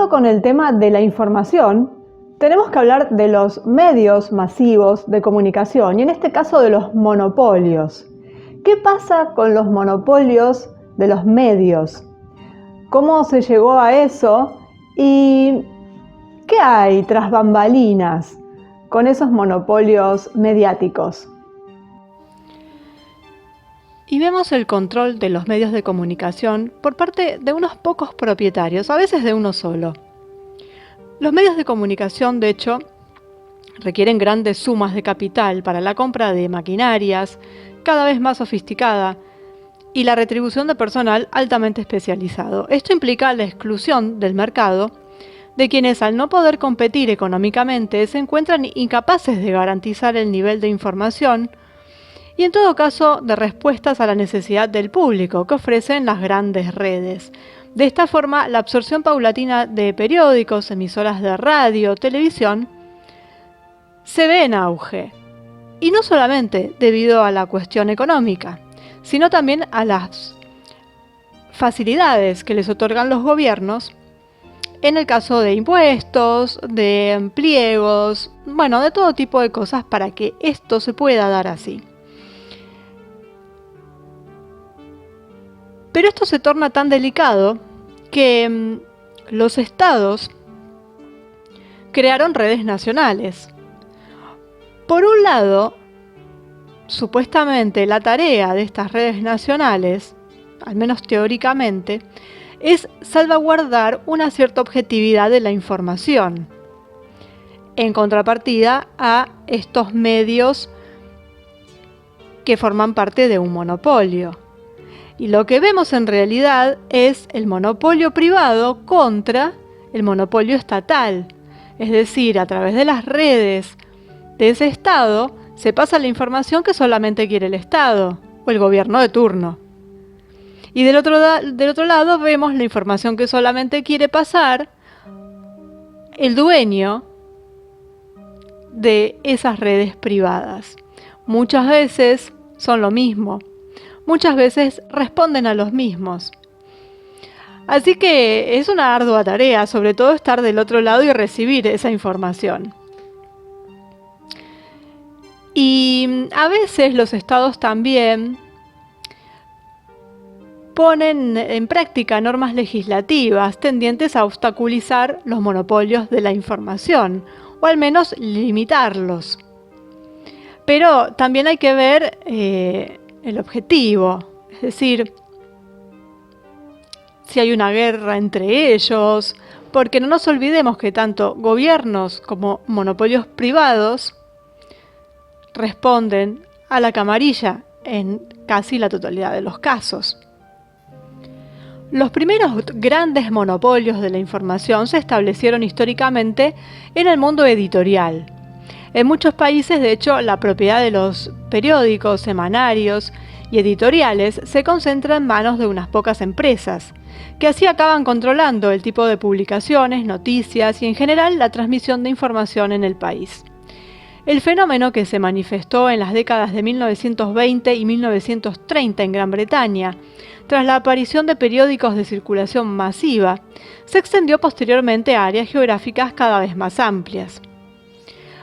Siguiendo con el tema de la información, tenemos que hablar de los medios masivos de comunicación y en este caso de los monopolios. ¿Qué pasa con los monopolios de los medios? ¿Cómo se llegó a eso? ¿Y qué hay tras bambalinas con esos monopolios mediáticos? Y vemos el control de los medios de comunicación por parte de unos pocos propietarios, a veces de uno solo. Los medios de comunicación, de hecho, requieren grandes sumas de capital para la compra de maquinarias cada vez más sofisticada y la retribución de personal altamente especializado. Esto implica la exclusión del mercado de quienes, al no poder competir económicamente, se encuentran incapaces de garantizar el nivel de información y, en todo caso, de respuestas a la necesidad del público que ofrecen las grandes redes. De esta forma, la absorción paulatina de periódicos, emisoras de radio, televisión, se ve en auge. Y no solamente debido a la cuestión económica, sino también a las facilidades que les otorgan los gobiernos en el caso de impuestos, de pliegos, de todo tipo de cosas para que esto se pueda dar así. Pero esto se torna tan delicado que los estados crearon redes nacionales. Por un lado, supuestamente la tarea de estas redes nacionales, al menos teóricamente, es salvaguardar una cierta objetividad de la información, en contrapartida a estos medios que forman parte de un monopolio. Y lo que vemos en realidad es el monopolio privado contra el monopolio estatal. Es decir, a través de las redes de ese Estado se pasa la información que solamente quiere el Estado o el gobierno de turno. Y del otro lado vemos la información que solamente quiere pasar el dueño de esas redes privadas. Muchas veces son lo mismo. Muchas veces responden a los mismos. Así que es una ardua tarea, sobre todo estar del otro lado y recibir esa información. Y a veces los estados también ponen en práctica normas legislativas tendientes a obstaculizar los monopolios de la información, o al menos limitarlos. Pero también hay que ver el objetivo, es decir, si hay una guerra entre ellos, porque no nos olvidemos que tanto gobiernos como monopolios privados responden a la camarilla en casi la totalidad de los casos. Los primeros grandes monopolios de la información se establecieron históricamente en el mundo editorial. En muchos países, de hecho, la propiedad de los periódicos, semanarios y editoriales se concentra en manos de unas pocas empresas, que así acaban controlando el tipo de publicaciones, noticias y en general la transmisión de información en el país. El fenómeno, que se manifestó en las décadas de 1920 y 1930 en Gran Bretaña, tras la aparición de periódicos de circulación masiva, se extendió posteriormente a áreas geográficas cada vez más amplias.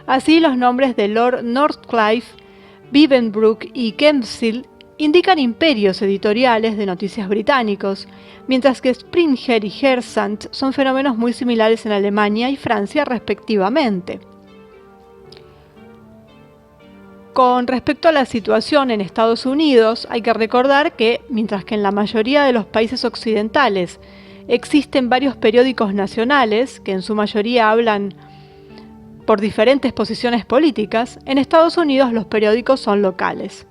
Así, los nombres de Lord Northcliffe, Beaverbrook y Kempsey indican imperios editoriales de noticias británicos, mientras que Springer y Hersant son fenómenos muy similares en Alemania y Francia respectivamente. Con respecto a la situación en Estados Unidos, hay que recordar que, mientras que en la mayoría de los países occidentales existen varios periódicos nacionales, que en su mayoría hablan por diferentes posiciones políticas, en Estados Unidos los periódicos son locales.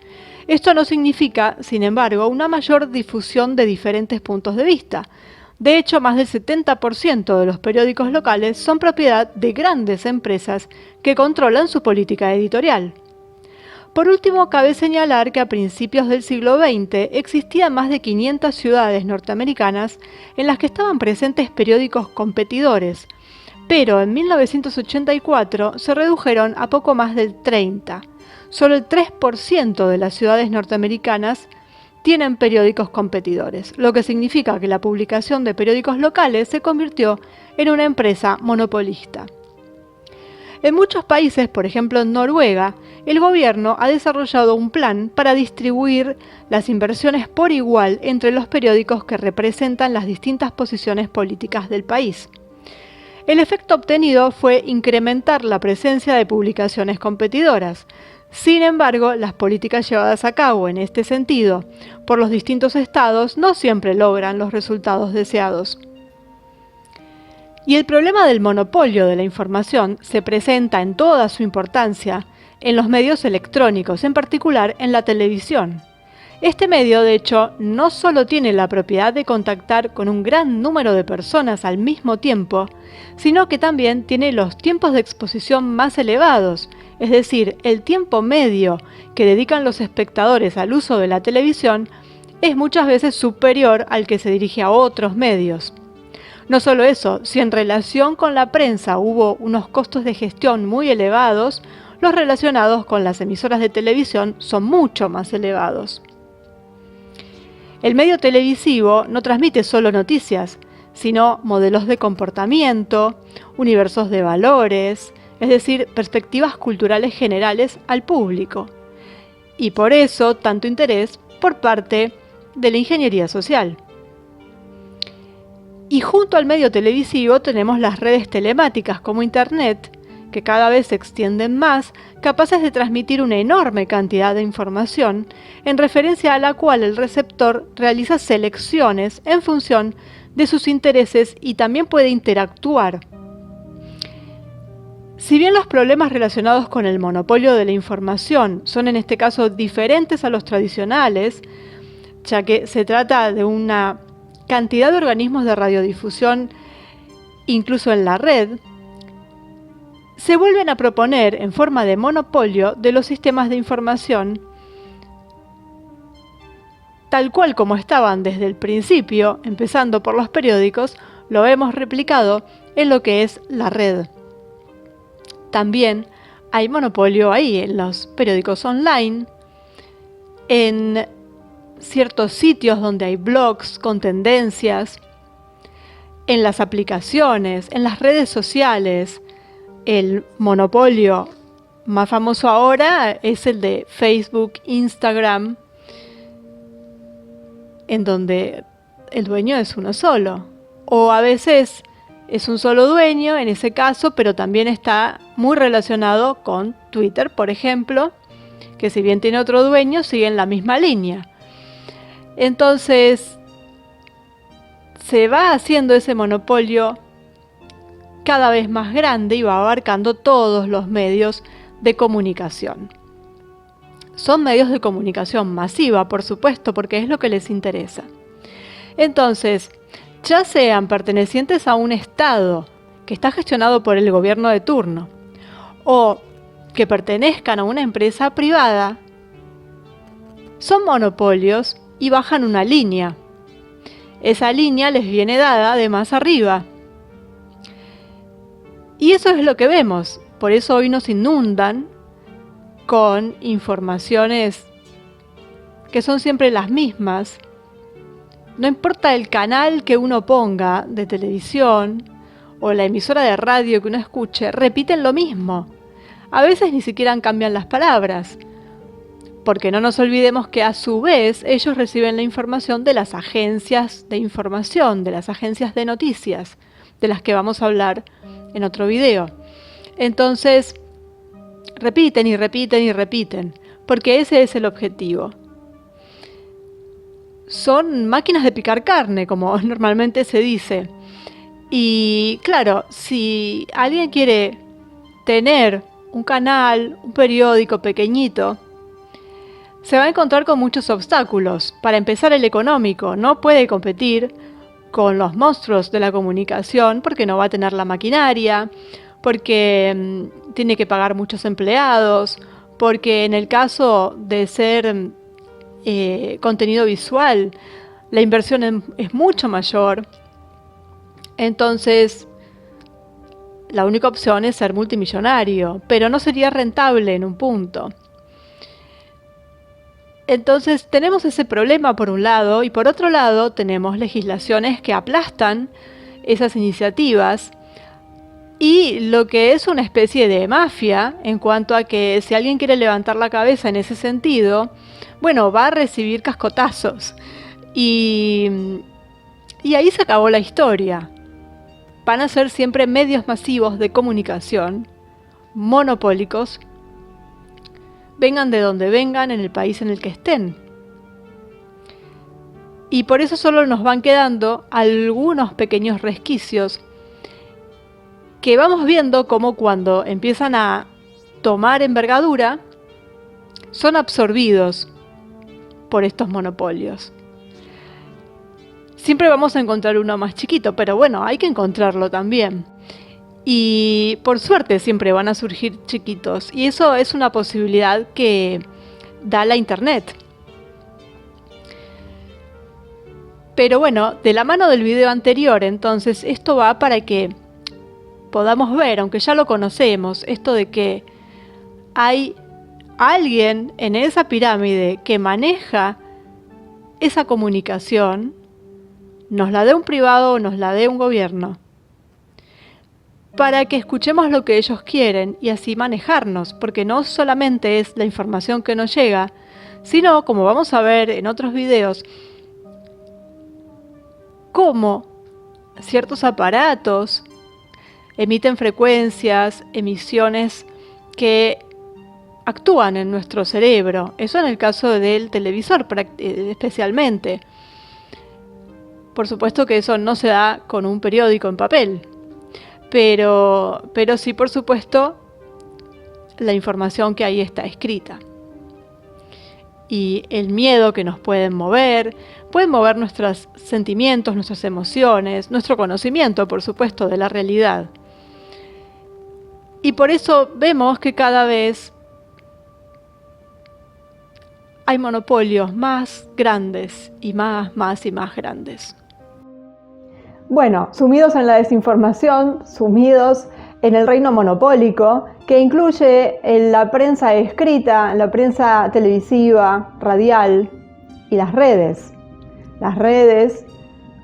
Esto no significa, sin embargo, una mayor difusión de diferentes puntos de vista. De hecho, más del 70% de los periódicos locales son propiedad de grandes empresas que controlan su política editorial. Por último, cabe señalar que a principios del siglo XX existían más de 500 ciudades norteamericanas en las que estaban presentes periódicos competidores, pero en 1984 se redujeron a poco más del 30. Solo el 3% de las ciudades norteamericanas tienen periódicos competidores, lo que significa que la publicación de periódicos locales se convirtió en una empresa monopolista. En muchos países, por ejemplo en Noruega, el gobierno ha desarrollado un plan para distribuir las inversiones por igual entre los periódicos que representan las distintas posiciones políticas del país. El efecto obtenido fue incrementar la presencia de publicaciones competidoras. Sin embargo, las políticas llevadas a cabo en este sentido por los distintos estados no siempre logran los resultados deseados. Y el problema del monopolio de la información se presenta en toda su importancia en los medios electrónicos, en particular en la televisión. Este medio, de hecho, no solo tiene la propiedad de contactar con un gran número de personas al mismo tiempo, sino que también tiene los tiempos de exposición más elevados, es decir, el tiempo medio que dedican los espectadores al uso de la televisión es muchas veces superior al que se dirige a otros medios. No solo eso, si en relación con la prensa hubo unos costos de gestión muy elevados, los relacionados con las emisoras de televisión son mucho más elevados. El medio televisivo no transmite solo noticias, sino modelos de comportamiento, universos de valores, es decir, perspectivas culturales generales al público. Y por eso tanto interés por parte de la ingeniería social. Y junto al medio televisivo tenemos las redes telemáticas como Internet, que cada vez se extienden más, capaces de transmitir una enorme cantidad de información, en referencia a la cual el receptor realiza selecciones en función de sus intereses y también puede interactuar. Si bien los problemas relacionados con el monopolio de la información son en este caso diferentes a los tradicionales, ya que se trata de una cantidad de organismos de radiodifusión incluso en la red, se vuelven a proponer en forma de monopolio de los sistemas de información tal cual como estaban desde el principio, empezando por los periódicos, lo hemos replicado en lo que es la red. También hay monopolio ahí en los periódicos online, en ciertos sitios donde hay blogs con tendencias, en las aplicaciones, en las redes sociales. El monopolio más famoso ahora es el de Facebook, Instagram, en donde el dueño es uno solo. O a veces es un solo dueño en ese caso, pero también está muy relacionado con Twitter, por ejemplo, que si bien tiene otro dueño, sigue en la misma línea. Entonces, se va haciendo ese monopolio cada vez más grande y va abarcando todos los medios de comunicación. Son medios de comunicación masiva, por supuesto, porque es lo que les interesa. Entonces, ya sean pertenecientes a un Estado que está gestionado por el gobierno de turno o que pertenezcan a una empresa privada, son monopolios y bajan una línea. Esa línea les viene dada de más arriba. Y eso es lo que vemos. Por eso hoy nos inundan con informaciones que son siempre las mismas. No importa el canal que uno ponga de televisión o la emisora de radio que uno escuche, repiten lo mismo. A veces ni siquiera cambian las palabras, porque no nos olvidemos que a su vez ellos reciben la información de las agencias de información, de las agencias de noticias, de las que vamos a hablar en otro video. Entonces, repiten y repiten y repiten, porque ese es el objetivo. Son máquinas de picar carne, como normalmente se dice. Y claro, si alguien quiere tener un canal, un periódico pequeñito, se va a encontrar con muchos obstáculos. Para empezar, el económico. No puede competir con los monstruos de la comunicación porque no va a tener la maquinaria, porque tiene que pagar muchos empleados, porque en el caso de ser contenido visual, la inversión es mucho mayor. Entonces, la única opción es ser multimillonario, pero no sería rentable en un punto. Entonces tenemos ese problema por un lado y por otro lado tenemos legislaciones que aplastan esas iniciativas y lo que es una especie de mafia en cuanto a que si alguien quiere levantar la cabeza en ese sentido, bueno, va a recibir cascotazos y ahí se acabó la historia. Van a ser siempre medios masivos de comunicación, monopólicos, vengan de donde vengan, en el país en el que estén. Y por eso solo nos van quedando algunos pequeños resquicios que vamos viendo como cuando empiezan a tomar envergadura, son absorbidos por estos monopolios. Siempre vamos a encontrar uno más chiquito, pero bueno, hay que encontrarlo también. Y por suerte siempre van a surgir chiquitos, y eso es una posibilidad que da la Internet. Pero bueno, de la mano del video anterior, entonces, esto va para que podamos ver, aunque ya lo conocemos, esto de que hay alguien en esa pirámide que maneja esa comunicación, nos la dé un privado o nos la dé un gobierno, para que escuchemos lo que ellos quieren y así manejarnos, porque no solamente es la información que nos llega, sino, como vamos a ver en otros videos, cómo ciertos aparatos emiten frecuencias, emisiones que actúan en nuestro cerebro. Eso en el caso del televisor especialmente. Por supuesto que eso no se da con un periódico en papel, pero sí, por supuesto, la información que ahí está escrita. Y el miedo que nos pueden mover nuestros sentimientos, nuestras emociones, nuestro conocimiento, por supuesto, de la realidad. Y por eso vemos que cada vez hay monopolios más grandes y más grandes. Bueno, sumidos en la desinformación, sumidos en el reino monopólico, que incluye la prensa escrita, la prensa televisiva, radial y las redes. Las redes,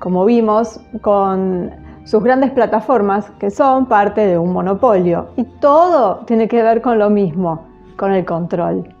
como vimos, con sus grandes plataformas que son parte de un monopolio. Y todo tiene que ver con lo mismo, con el control.